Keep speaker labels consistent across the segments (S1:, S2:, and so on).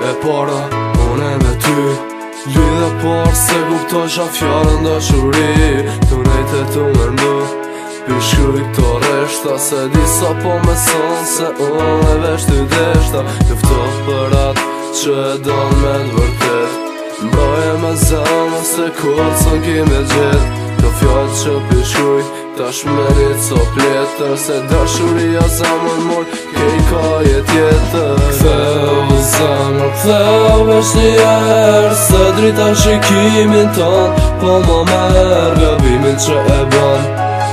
S1: E para, une me ty Lidhe par se kuptojsha fjallën dashuri Tu nejte tu me ndu Pishkuj këto reshta Se disa po me son Se unë e vesh ty deshta Këfto për atë që e don me t'vërtet Mbroje me zemë Se kur sën kime gjithë Këto fjallë që pishkuj Tash me një cop letër Se dashuria zemën mor Kej ka jet jetër Ktheu zemër, ktheu vesh njerë Se drita shikimin ton Po ma merë gabimin që e ban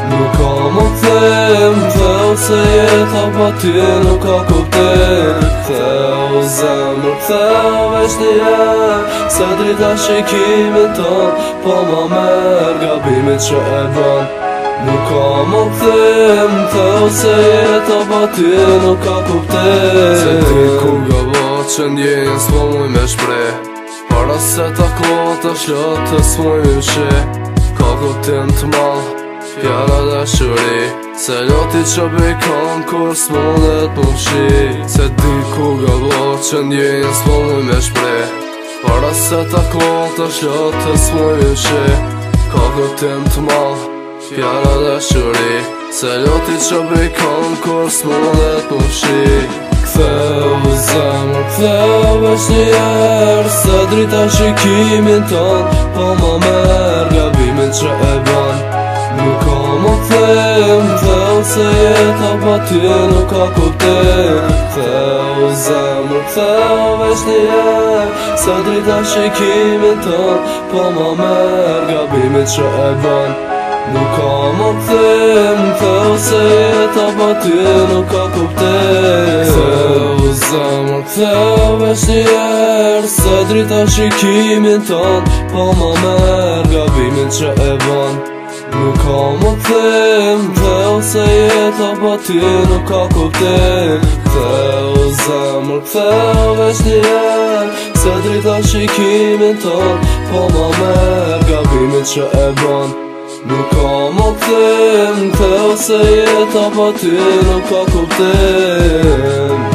S1: Nuk ka më kthejm Ktheu se jeta pa ty nuk ka kuptim Ktheu zemër, ktheu vesh njerë Se drita shikimin ton Po ma merë gabimin që e ban Nuk ka më kthejm Ktheu se jeta pa ty nuk ka kuptim Se ti ku gabo që ndjenjën s'po muj me shprej Para se ta kohët është lotë s'muj me mshi Ka kuptim të mal Fjara dashuri Se loti që bëjkon kur s'mundet më mshi Se ti ku gabo që ndjenjën s'po muj me shprej Para se ta kohët është lotë s'muj me mshi Ka kuptim të mal Fjara dashuri Se loti që bëjkon kur s'mundet më mshi Ktheu zemër, ktheu vesh njerë Se drita shikimin ton Po ma merë gabimin që e ban Nuk ka më kthejm Ktheu se jeta pa ty nuk ka kuptim Ktheu zemër, ktheu vesh njerë Se drita shikimin ton Po ma merë gabimin që e ban Nuk ka më kthejm Ktheu se jeta pa ty nuk ka kuptim Ktheu zemër, ktheu vesh njerë Se drita shikimin ton Po ma merë gabimin që e ban Nuk ka më kthejm Ktheu se jeta pa ty nuk ka kuptim Ktheu zemër, ktheu vesh njerë Se drita shikimin ton Po ma merë gabimin që e ban Nuk ka më kthejm Ktheu se jeta pa ty nuk ka kuptim